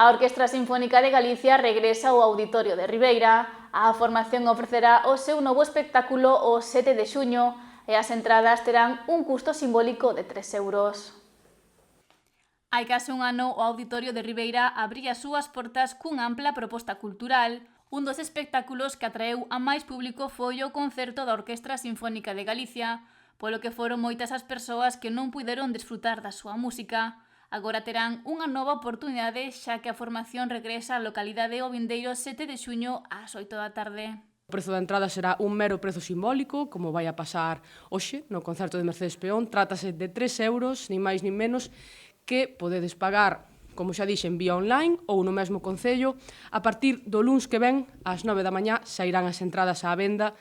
A Orquestra Sinfónica de Galicia regresa ao Auditorio de Ribeira. A formación ofrecerá o seu novo espectáculo o 7 de xuño e as entradas terán un custo simbólico de 3 euros. Hai case un ano, o Auditorio de Ribeira abría as súas portas cunha ampla proposta cultural. Un dos espectáculos que atraeu a máis público foi o concerto da Orquestra Sinfónica de Galicia, polo que foron moitas as persoas que non puideron desfrutar da súa música. Agora terán unha nova oportunidade xa que a formación regresa á localidade o vindeiro 7 de xuño ás 8 da tarde. O prezo da entrada será un mero prezo simbólico, como vai a pasar hoxe no concerto de Mercedes Peón. Trátase de 3 euros, nin máis nin menos, que podedes pagar, como xa dixen, vía online ou no mesmo concello. A partir do luns que ven, ás 9 da mañá, sairán as entradas á venda.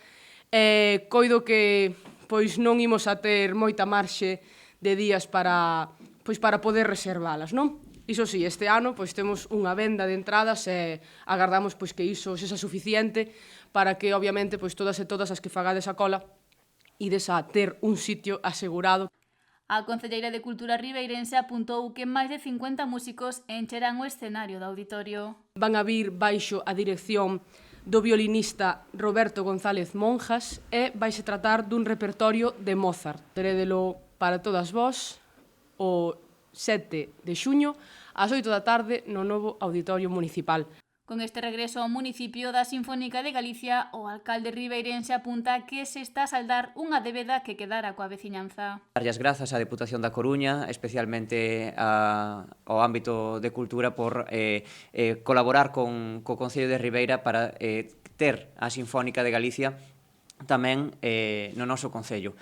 Coido que non imos a ter moita marxe de días para poder reservalas, non? Iso sí, este ano temos unha venda de entradas e agardamos que iso sexa suficiente para que, obviamente, todas e todas as que fagades a cola ides a ter un sitio asegurado. A Concelleira de Cultura ribeirense apuntou que máis de 50 músicos encherán o escenario do auditorio. Van a vir baixo a dirección do violinista Roberto González Monjas e vaise tratar dun repertorio de Mozart. Terédelo para todas vós o 7 de xuño ás 8 da tarde no novo Auditorio Municipal. Con este regreso ao municipio da Sinfónica de Galicia, o alcalde ribeirense apunta que se está a saldar unha débeda que quedara coa veciñanza. Darlle as grazas á Deputación da Coruña, especialmente ao ámbito de cultura, por colaborar co Concello de Ribeira para ter a Sinfónica de Galicia tamén no noso Concello.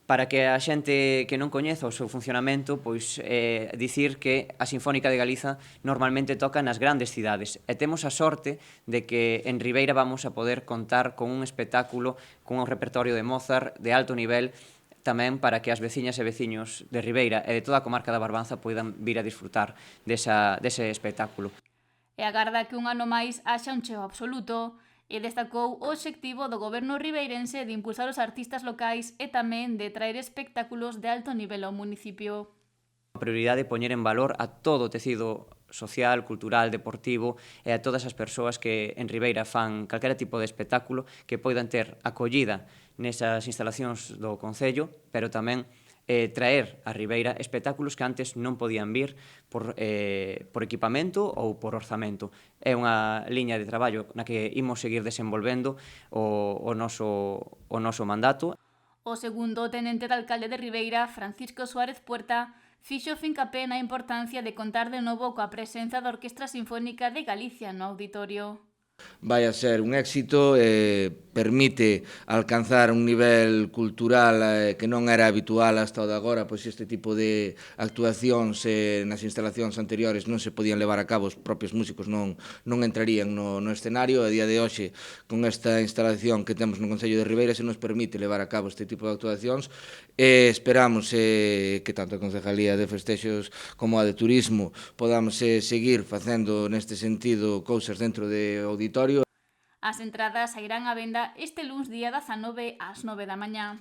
Para que a xente que non coñeza o seu funcionamento, dicir que a Sinfónica de Galiza normalmente toca nas grandes cidades e temos a sorte de que en Ribeira vamos a poder contar con un espectáculo, con un repertorio de Mozart de alto nivel, tamén para que as veciñas e veciños de Ribeira e de toda a comarca da Barbanza poidan vir a disfrutar dese espectáculo. E agarda que un ano máis haxa un cheo absoluto, e destacou o obxectivo do goberno ribeirense de impulsar os artistas locais e tamén de traer espectáculos de alto nivel ao municipio. A prioridade é poñer en valor a todo o tecido social, cultural, deportivo e a todas as persoas que en Ribeira fan calquera tipo de espectáculo que poidan ter acollida nesas instalacións do Concello, pero tamén traer a Ribeira espectáculos que antes non podían vir por equipamento ou por orzamento. É unha liña de traballo na que imos seguir desenvolvendo o noso mandato. O segundo tenente de alcalde de Ribeira, Francisco Suárez Puerta, fixo fincapé na importancia de contar de novo coa presenza da Orquestra Sinfónica de Galicia no auditorio. Vai a ser un éxito e permite alcanzar un nivel cultural que non era habitual hasta o de agora, pois este tipo de actuacións nas instalacións anteriores non se podían levar a cabo, os propios músicos non entrarían no escenario. A día de hoxe, con esta instalación que temos no Concello de Ribeira, se nos permite levar a cabo este tipo de actuacións e esperamos que tanto a Concejalía de Festexos como a de Turismo podamos seguir facendo neste sentido cousas dentro de auditorio. As entradas sairán á venda este luns día 19 ás 9 da mañá.